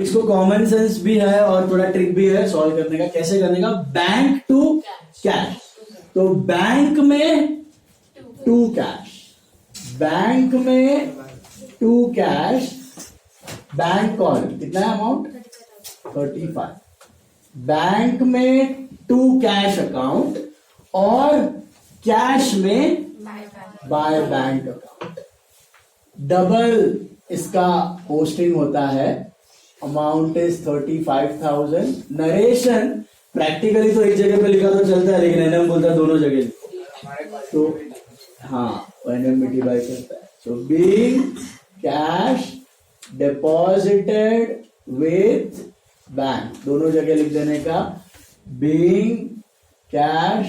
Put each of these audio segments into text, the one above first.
अब इसको common sense भी है और थोड़ा ट्रिक भी है सॉल्व करने का। कैसे करने का? बैंक टू कैश, तो बैंक में टू कैश, बैंक में टू कैश, बैंक कॉलम कितना है अमाउंट? 35। बैंक में टू कैश अकाउंट और कैश में बाय बैंक अकाउंट। डबल इसका पोस्टिंग होता है, अमाउंट इज 35,000। नरेशन प्रैक्टिकली तो एक जगह पे लिखा तो चलता है, लेकिन एनएम बोलता है दोनों जगह लिखो, तो हाँ एनएम डिवाइड करता है। So being cash deposited with bank, दोनों जगह लिख देने का, being cash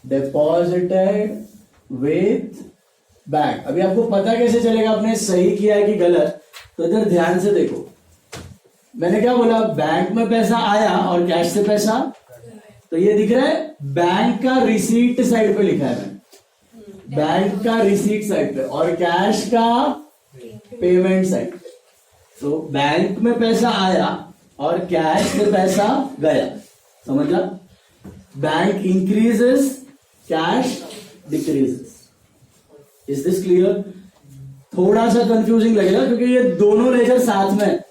deposited with bank. अभी आपको पता कैसे चलेगा आपने सही किया है कि गलत? तो इधर ध्यान से देखो, मैंने क्या बोला? बैंक में पैसा आया और कैश से पैसा, तो ये दिख रहा है बैंक का रिसीट साइड पे लिखा है, बैंक का रिसीट साइड पे, और कैश का पेमेंट साइड पे। तो बैंक में पैसा आया और कैश से पैसा गया, समझा? Bank increases, cash decreases. Is this clear? थोड़ा सा कंफ्यूजिंग लगेगा क्योंकि ये दोनों लेजर साथ में,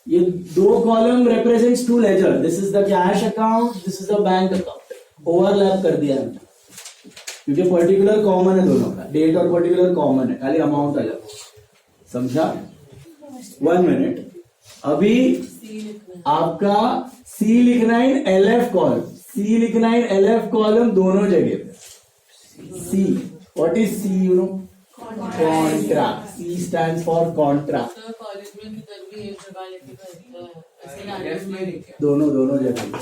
ये दो column represents two ledger, this is the cash account, this is the bank account. Overlap कर दिया हमने क्योंकि पर्टिकुलर कॉमन है दोनों का, डेट और पर्टिकुलर कॉमन है, खाली अमाउंट अलग। समझा? 1 मिनट। अभी आपका सी लिखना है LF कॉलम, सी लिखना है LF कॉलम दोनों जगह पे। C, what is C? You know, contra. C stands for contra. दोनों जगह,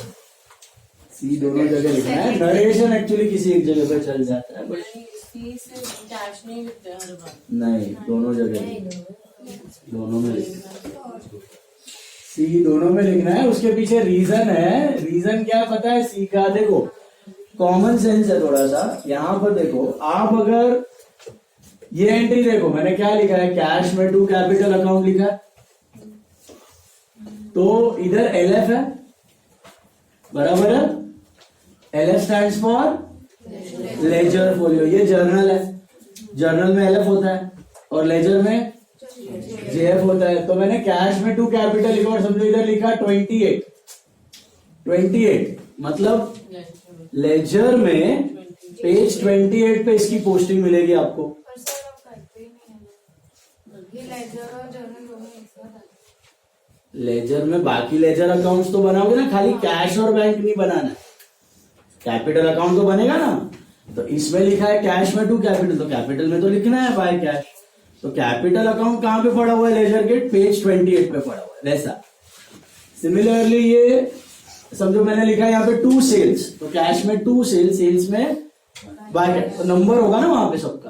सी दोनों जगह लिखना है। नरेशन एक्चुअली किसी एक जगह पे चल जाता है, बट सी से कैश नहीं लिखते हर बार। नहीं, दोनों जगह, दोनों में सी दोनों में लिखना है। उसके पीछे रीजन है। रीजन क्या पता है सी का? देखो कॉमन सेंस है थोड़ा सा। यहां पर देखो, आप अगर ये एंट्री देखो, मैंने क्या लिखा है? कैश में टू कैपिटल अकाउंट लिखा है, तो इधर LF है, बराबर है? LF stands for ledger folio. ये जर्नल है, जर्नल में LF होता है और लेजर में JF होता है। तो मैंने कैश में टू कैपिटल लिखा और समझो इधर लिखा 28, मतलब लेजर में पेज 28 पे इसकी पोस्टिंग मिलेगी आपको। लेजर में बाकी लेजर अकाउंट्स तो बनाओगे ना, खाली कैश और बैंक नहीं बनाना। कैपिटल अकाउंट तो बनेगा ना, तो इसमें लिखा है कैश में टू कैपिटल, तो कैपिटल में तो लिखना है बाय कैश। तो कैपिटल अकाउंट कहां पे पड़ा हुआ है? लेजर के पेज 28 पे पड़ा हुआ है। वैसा सिमिलरली ये समझो मैंने लिखा है यहाँ पे टू सेल्स, तो कैश में टू सेल्स, सेल्स में बाय कैश, तो नंबर होगा ना वहां पे सबका।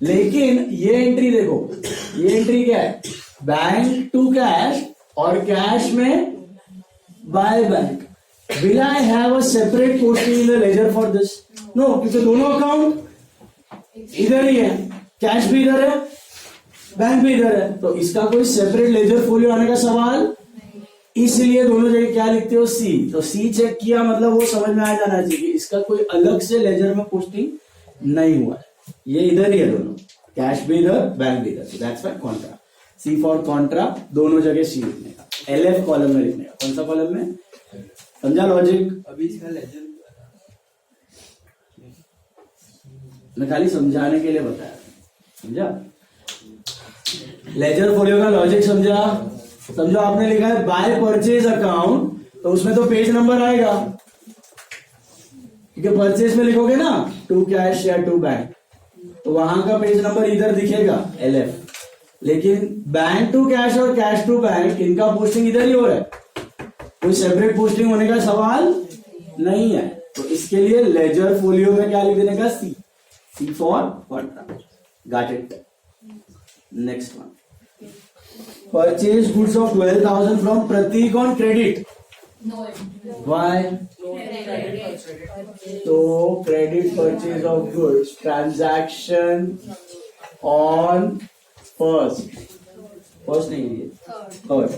लेकिन ये एंट्री देखो, ये एंट्री क्या है? बैंक टू कैश और कैश में by bank. Will I have a separate posting in the ledger for this? No, क्योंकि दोनों अकाउंट इधर ही है, कैश भी इधर है, बैंक भी इधर है, तो इसका कोई सेपरेट लेजर फोलियो आने का सवाल, इसलिए दोनों जगह क्या लिखते हो? सी। तो सी चेक किया, मतलब वो समझ में आ जाना चाहिए कि इसका कोई अलग से लेजर में पोस्टिंग नहीं हुआ है, ये इधर ही है दोनों, कैश भी इधर, बैंक भी इधर। That's why contra, C for contra, दोनों जगह सी लिखने का, LF कॉलम में लिखने का। कौन सा कॉलम में? समझा लॉजिक? अभी इसका लेजर मैं खाली समझाने के लिए बताया, समझा? लेजर फोलियो का लॉजिक समझा? समझो आपने लिखा है बाय परचेज अकाउंट, तो उसमें तो पेज नंबर आएगा, क्योंकि परचेज में लिखोगे ना टू कैश या टू बैंक, तो वहां का पेज नंबर इधर दिखेगा LF। लेकिन बैंक टू कैश और कैश टू बैंक, इनका पोस्टिंग इधर ही हो रहा है, कोई सेपरेट पोस्टिंग होने का सवाल नहीं है। तो इसके लिए लेजर फोलियो में क्या लिख देने का? C, C for contra. Got it? Next one, purchase goods of 12,000 from Prateek on credit. Why? तो credit purchase of goods, transaction on first नहीं, third,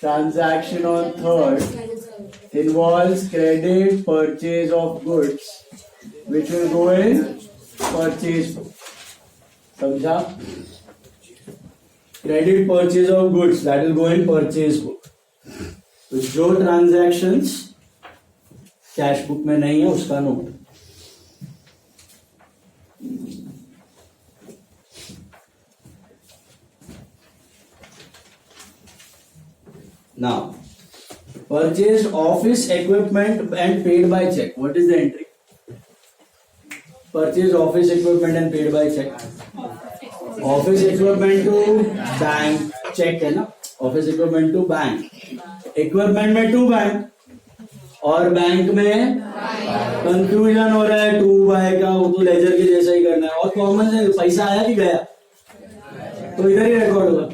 transaction on third involves credit purchase of goods which will go in purchase book. समझा? Credit purchase of goods that will go in purchase book. तो जो transactions cash book में नहीं है उसका note. Now, purchased office equipment and paid by check. What is the entry? Purchased office equipment and paid by check. Office equipment to bank. Check है ना? Office equipment to bank. Equipment में to bank. और bank में confusion हो रहा है to bye का, वो तो लेजर के जैसा ही करना है. और कॉमन से पैसा आया कि गया तो इधर ही रिकॉर्ड होगा,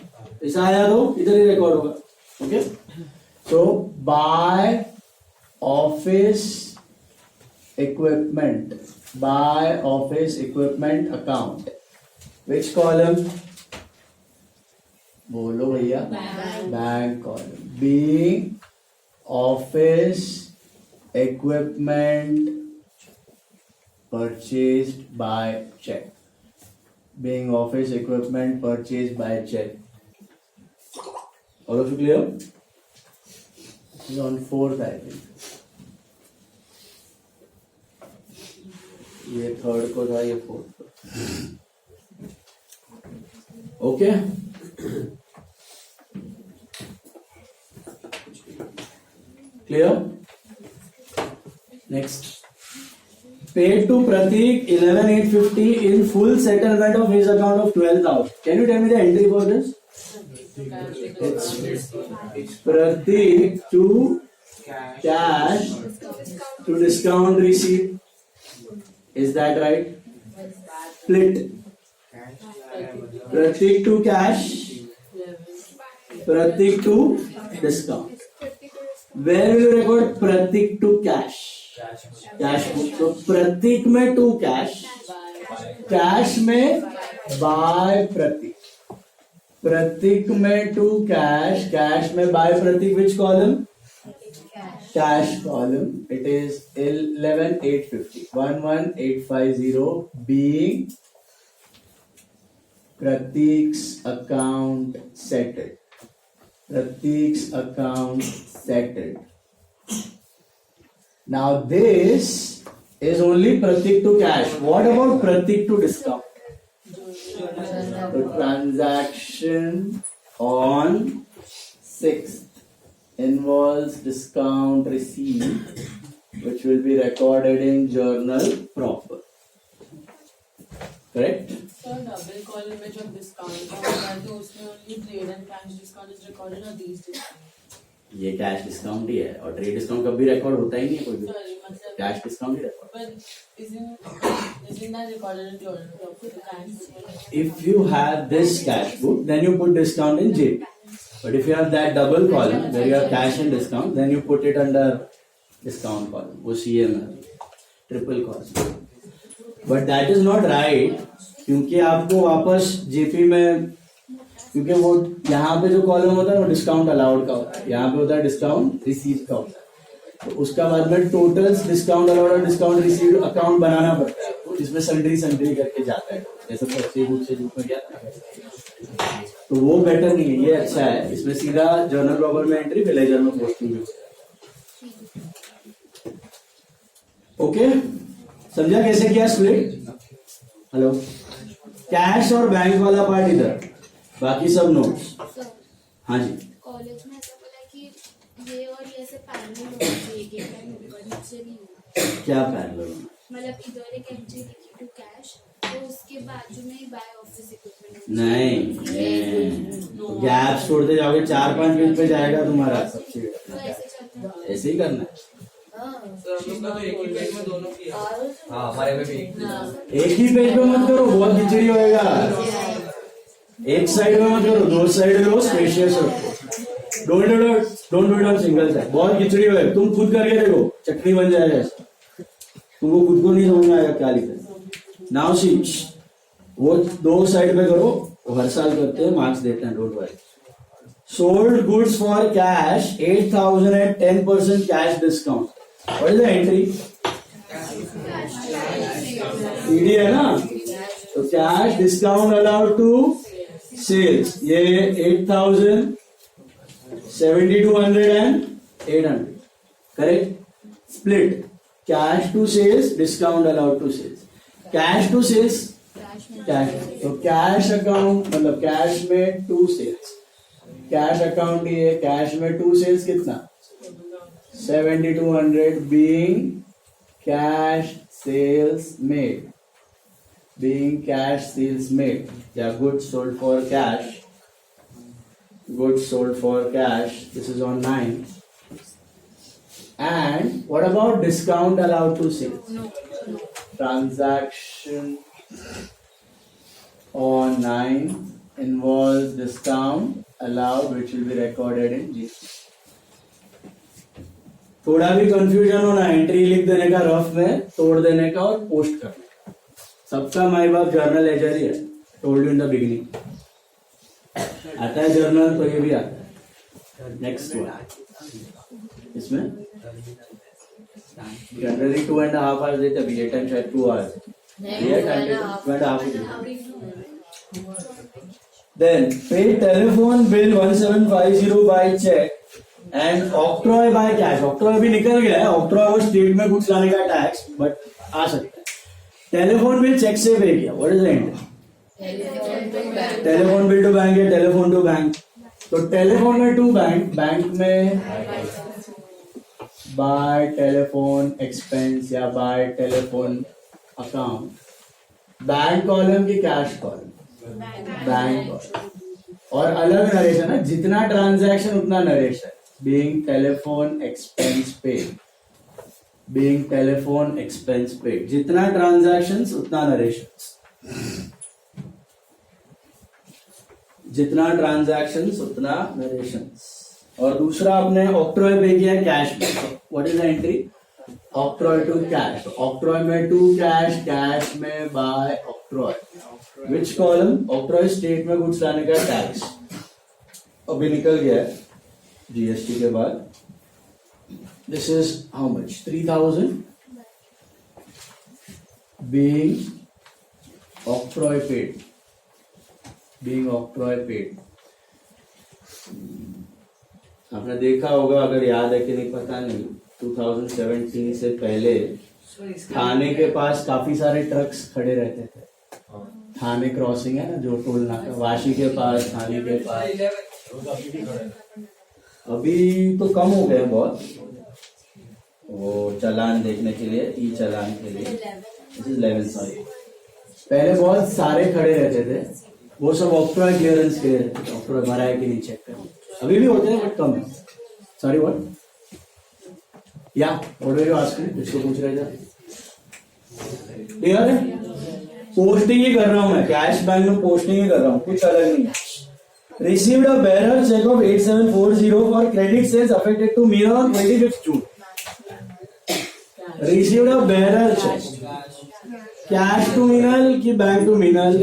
पैसा आया तो इधर ही रिकॉर्ड होगा. Okay, so buy office equipment account, which column? बोलो भैया. Bank column. Being office equipment purchased by check. Being office equipment purchased by check. All of you clear? This is on fourth, I think. ये third को था, ये fourth को. Okay, clear? Next. Paid to Pratik 11,850 in full settlement of his account of 12,000. Can you tell me the entry for this? It's Pratik to cash to discount receipt. Is that right? Split. Pratik to cash, Pratik to discount. Where will you record Pratik to cash? Cash book. तो प्रतीक में to cash, cash में by Pratik. Pratik में to cash, cash में by Pratik. Which column? Cash column. It is 11,850. 11,850 being Pratik's account settled. Pratik's account settled. Now this is only Pratik to cash. What about Pratik to discount? The transaction on 6th involves discount receipt, which will be recorded in journal proper. Correct? So double column में जब discount का होता है तो उसमें only trade and cash discount is recorded or these discount? ये cash discount ही है और ट्रेड डिस्काउंट कभी रिकॉर्ड होता ही नहीं है कोई भी. Sorry, मतलब cash discount he record. but isn't that recorded in journal proper? The cash discount. If you have this cash book, then you put discount in JP. But if you have that double column where you have cash and discount, then you put it under discount column. वो CM है, triple column. But that is not right, क्योंकि आपको वापस JP में, क्योंकि वो यहाँ पे जो कॉलम होता है वो डिस्काउंट अलाउड का होता है, यहाँ पे होता है डिस्काउंट रिसीव का होता है. तो उसका बाद में टोटल्स डिस्काउंट अलाउड और डिस्काउंट रिसीव अकाउंट बनाना पड़ता है, तो इसमें सन्ड्री करके जाता है, जैसे परचेज बुक से बुक में गया था. तो वो बेटर नहीं है, ये अच्छा है. इसमें सीधा जर्नल प्रॉपर में एंट्री, फिर लेजर में पोस्टिंग. ओके, समझा कैसे किया स्प्लिट? हेलो, कैश और बैंक वाला पार्ट इधर, बाकी सब नोट्स. हाँ जी. कॉलेज में ऐसा बोला कि ये और ये से पैरेलल होना चाहिए, ये नीचे नहीं होना. क्या पैरेलल होना? मतलब इधर एक एंट्री लिखी टू कैश, तो उसके बाजू में बाय ऑफिस इक्विपमेंट. नहीं, गैप्स छोड़ते जाओगे 4-5 पेज पे जाएगा तुम्हारा सबसे. तो ऐसे चलता है. ऐसे ही करना है. हमारे में भी एक ही पेज पे मत करो, बहुत खिचड़ी होएगा. एक साइड में मत करो, दो साइड लो, स्पेशियस रखो. Don't do it on single side, बहुत खिचड़ी होएगा. तुम खुद करके देखो, चटनी बन जाएगा ऐसा. तुमको खुद को नहीं समझ में आएगा क्या लिखा है. नाउ सी, वो दो साइड पे करो, वो हर साल करते हैं, मार्क्स देते हैं, don't worry. sold goods for cash 8,000 at 10% cash discount. What is the entry? CD है ना, तो cash discount allowed to sales, ये 8,000, 7,200 and 800. Correct? Split. Cash to sales, discount allowed to sales. Cash to sales, cash, तो cash account मतलब cash में 2 sales, cash account ये cash में 2 sales कितना 7,200 being cash sales made, being cash sales made या goods sold for cash, goods sold for cash, this is on 9. And what about discount allowed to sales? Transaction on 9 involves discount allowed which will be recorded in GST. थोड़ा भी confusion हो ना, entry लिख देने का rough में, तोड़ देने का और पोस्ट करने का. सबका माई बाप जर्नल लेजर ही है, told you in the beginning. आता है जर्नल तो ये भी आता है. नेक्स्ट वन, इसमें जनरली 2.5 आवर्स देते हैं, ये टाइम शायद 2 hours. Then pay telephone bill 1750 by check and octroi by cash. Octroi भी निकल गया है, octroi वो स्टेट में कुछ लाने का टैक्स, बट आ सकता है. टेलीफोन बिल चेक से पे किया, what is the end? Telephone bill to bank या टेलीफोन टू बैंक. तो टेलीफोन में टू बैंक, बैंक में बाय टेलीफोन एक्सपेंस या by telephone account. Bank column की कैश कॉलम, बैंक कॉलम. और अलग नरेशन है, जितना ट्रांजैक्शन उतना narration. Being telephone expense paid, being telephone expense paid, जितना ट्रांजैक्शंस उतना नरेशन, जितना ट्रांजैक्शंस उतना नरेशंस. और दूसरा आपने ऑक्ट्रॉय पे किया कैश में, what is the entry? Octroi to cash. Octroi में टू कैश, कैश में by octroi. Which column? Octroi state में गुड्स लाने का टैक्स. अभी निकल गया है जीएसटी के बाद. This is how much? 3,000 being octroi paid, being octroi paid. आपने देखा होगा, अगर याद है कि नहीं पता नहीं, 2017 से पहले थाने के पास काफी सारे ट्रक्स खड़े रहते थे. थाने क्रॉसिंग है ना, जो टोल नाका, वाशी के पास, थाने के पास. अभी तो कम हो गए बहुत, वो चालान देखने के लिए, ई चालान के लिए. This is 11 sorry. पहले बहुत सारे खड़े रहते थे, वो सब ऑक्ट्रॉय क्लियरेंस के लिए रहते थे. ऑक्ट्रॉय भरा है कि नहीं चेक करना. अभी भी होते हैं बट कम है. Sorry what? या व्हाट वर यू आस्किंग? किसको पूछ रहे थे? क्लियर है? पोस्टिंग ही कर रहा हूं मैं, कैश बैंक में पोस्टिंग ही कर रहा हूं, कुछ अलग नहीं. Received a bearer cheque of 8740 for credit sales affected to Meena on 25 June. Received a bearer cheque, cash to Minal की बैंक टू मिनल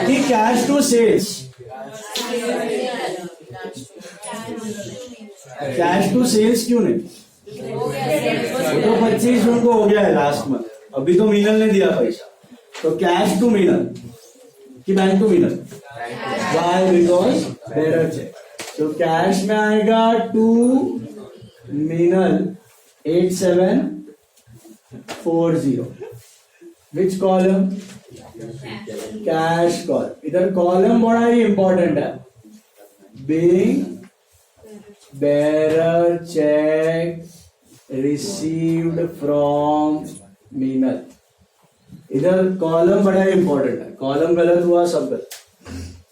की cash to sales? Cash to sales क्यों नहीं? तो 25 जून को हो गया है लास्ट मंथ, अभी तो मीनल ने दिया पैसा. तो कैश टू मीनल कि bank to Meenal? Why? Because bearer cheque. तो कैश में आएगा to Meenal 8740. Which column? Cash column. इधर कॉलम बड़ा ही इंपॉर्टेंट है. Being bearer check received from Meenal. इधर कॉलम बड़ा इंपॉर्टेंट है. कॉलम गलत हुआ सब गलत.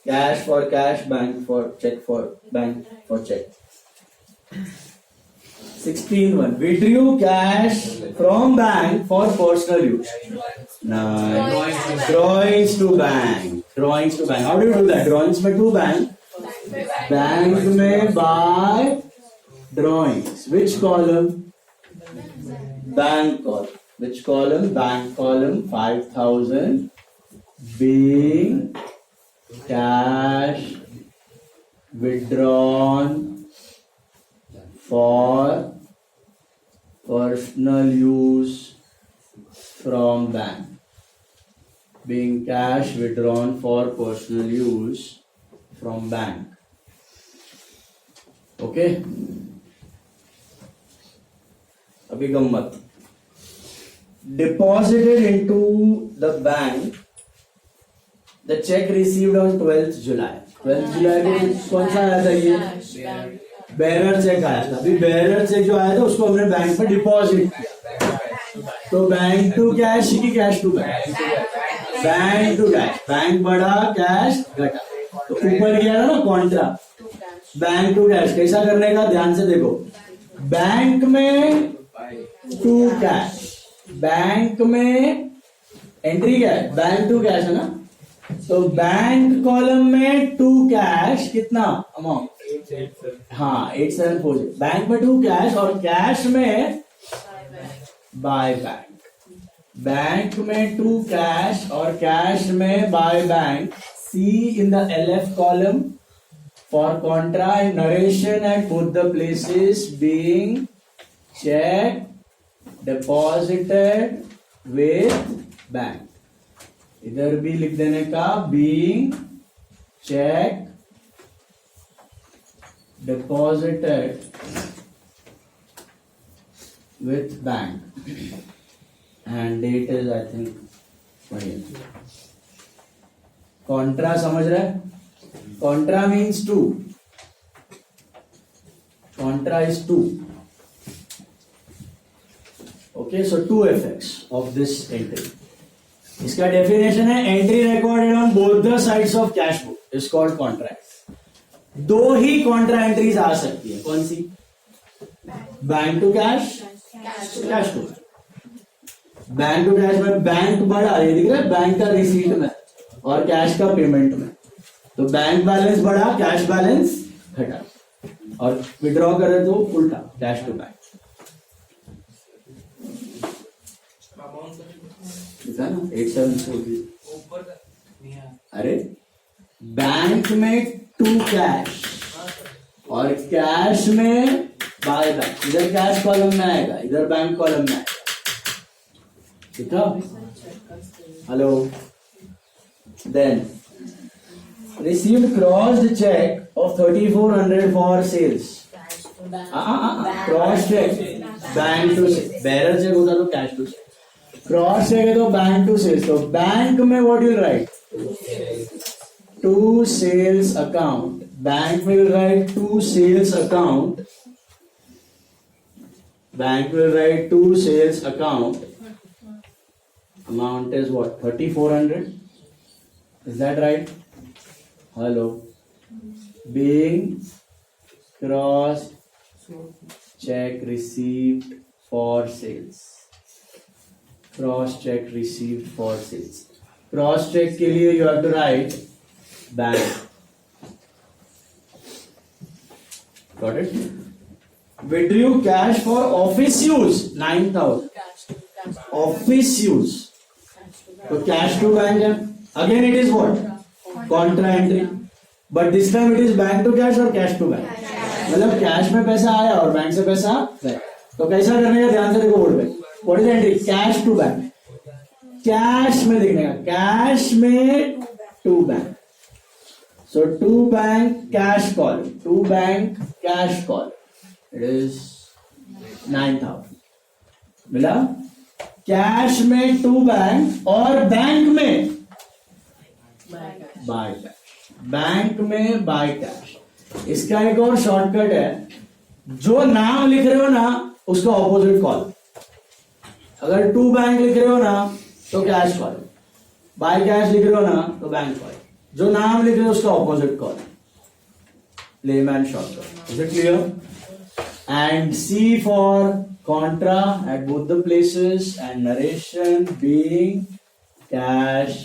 Cash for cash, bank for cheque, for bank for cheque. 16(1) withdrew cash from bank for personal use. Nice. Drawings to bank. Drawings to bank. How do you do that? Drawings में to bank. Bank में by drawings. Which column? Bank column. Which column? Bank column. 5,000 being cash withdrawn for personal use from bank. Being cash withdrawn for personal use from bank. Okay? अभी गम्मत. Deposited into the bank the check received on 12th July. 12th July को कौन सा आया था ये? Bearer check आया था. अभी बेरर चेक जो आया था उसको हमने बैंक में डिपॉजिट किया. तो बैंक टू कैश की cash to bank? Bank to cash. Bank बढ़ा, कैश घटा. तो ऊपर गया था ना कॉन्ट्रा. बैंक टू कैश कैसा करने का? ध्यान से देखो. बैंक में टू कैश. बैंक में एंट्री क्या है? बैंक टू कैश है ना. तो बैंक कॉलम में टू कैश कितना अमाउंट? हाँ 8740. बैंक में टू कैश और कैश में बाय बैंक. बैंक में टू कैश और कैश में by bank. See in the LF column for contra in narration at both the places being cheque deposited with bank. इधर भी लिख देने का being cheque deposited with bank and date is I think बढ़िया. Contra समझ रहे? Contra means two. Contra is two. Okay, so two effects of this entry. इसका definition है entry recorded on both the sides of cash book is called contract. दो ही contra entries आ सकती है. कौन सी? Bank to cash, cash to bank. To cash में बैंक बढ़ा, ये दिख रहा है बैंक का रिसीट में और कैश का पेमेंट में. तो बैंक बैलेंस बढ़ा, कैश बैलेंस घटा. और विड्रॉ करे तो उल्टा, कैश टू बैंक. ना 8740. अरे बैंक में टू कैश और कैश में बाय बैंक. इधर कैश कॉलम में आएगा, इधर बैंक कॉलम में आएगा. ठीक है? Hello. Then received crossed check of 3400 for sales. Cross cheque bank to sales. Bearer cheque होता तो cash to sales. Cross cheque है तो बैंक टू सेल्स. तो बैंक में what you write? To sales account. Bank will write to sales account. Bank will write to sales account. Amount is what? 3400. Is that right? Hello. Being cross check received for sales. Cross check received for sales. Cross check के लिए you have to write bank. Got it? Withdrew cash for office use 9,000. Office use. तो cash to bank है. Again it is what? Contra entry. But this time it is bank to cash और cash to bank. मतलब cash में पैसा आया और bank से पैसा गया. तो कैसा करने का? ध्यान से देखो बोर्ड पे. What is entry? Cash to bank. Cash में देखने का, कैश में to bank. So to bank cash call, to bank cash call. It is 9,000. मिला? कैश में टू बैंक और बैंक में बाय कैश. बैंक में बाय कैश. इसका एक और शॉर्टकट है. जो नाम लिख रहे हो ना उसका ऑपोजिट कॉल. अगर टू बैंक लिख रहे हो ना तो कैश कॉल. बाय कैश लिख रहे हो ना तो बैंक कॉल. जो नाम लिख रहे हो उसका opposite call. Layman shortcut. Is it clear? And C for contra at both the places and narration being cash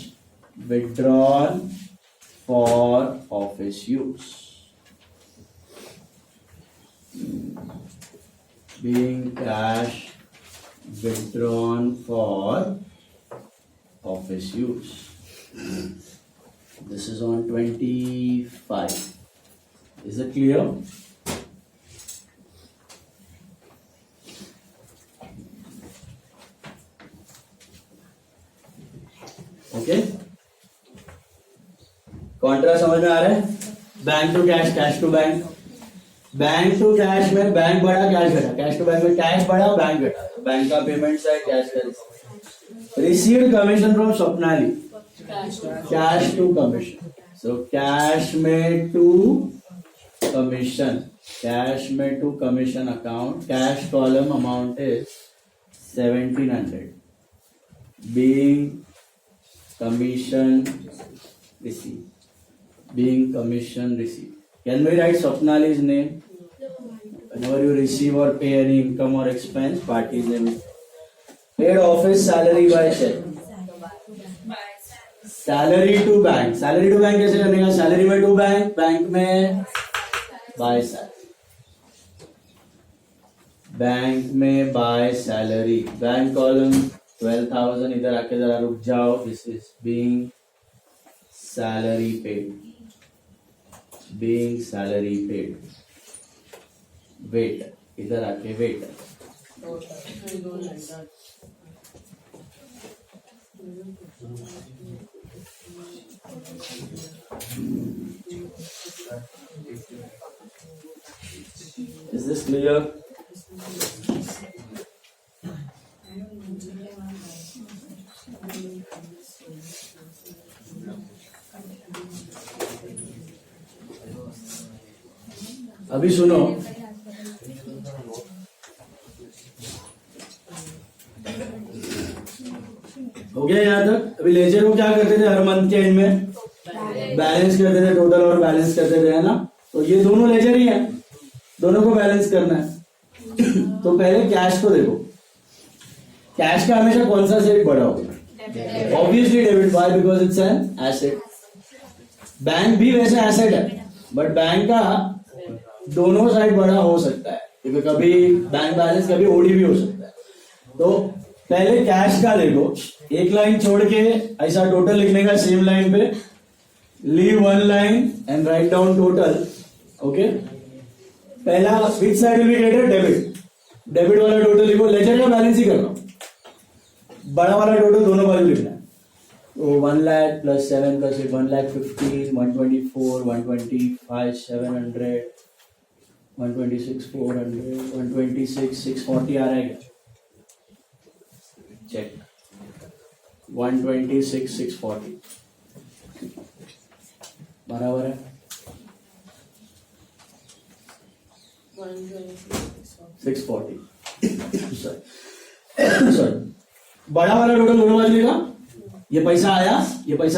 withdrawn for office use. Being cash withdrawn for office use. This is on 25. Is it clear? Okay, contrast समझ में आ रहा है? Bank to cash, cash to bank. Bank to cash में bank बढ़ा, cash घटा। Cash to bank में cash बढ़ा, बैंक घटा। बैंक का पेमेंट है, कैश का। Received commission from Swapnali, cash to commission. So cash में टू कमीशन, कैश में to commission account, cash column amount is 1700 being commission received. Being commission received. Can we write Swapnali's name? Whenever you receive or pay any income or expense, party's name. Paid office salary by check. Salary to bank. Salary to bank कैसे करने का? Salary में to bank, bank में by salary. Bank में by salary. Bank column 12,000, इधर आके जरा रुक जाओ. This is being salary paid. Being salary paid. Wait, इधर आके wait. I don't like that. Is this clear? अभी सुनो, हो गया यहाँ तक? अभी लेजर को क्या करते थे हर मंथ के एंड में? बैलेंस करते थे, टोटल और बैलेंस करते थे, है ना? तो ये दोनों लेजर ही है, दोनों को बैलेंस करना है। तो पहले कैश को देखो, कैश का हमेशा कौन सा सेट बड़ा होगा? Obviously debit. Why? Because it's an asset. Bank भी वैसे एसेट है, बट बैंक का दोनों साइड बड़ा हो सकता है, क्योंकि कभी बैंक बैलेंस, कभी ओडी भी हो सकता है। तो पहले कैश का देखो, एक लाइन छोड़ के ऐसा टोटल लिखने का सेम लाइन पे, leave one line and write down total. Okay, पहला which side will be greater? Debit. Debit वाला टोटल लिखो, लेजर का बैलेंस ही करना, बड़ा वाला टोटल दोनों बाजू लिखना है। तो 1 लाख प्लस 7 प्लस 8, 1,15,000, 124, 125, 700, 126, 400, 126, 640 आ रहा है क्या? चेक। 126, 640 बराबर है 640। सॉरी, बड़ा वाला टोटल दोनों बाजू लेगा। ये पैसा आया, ये पैसा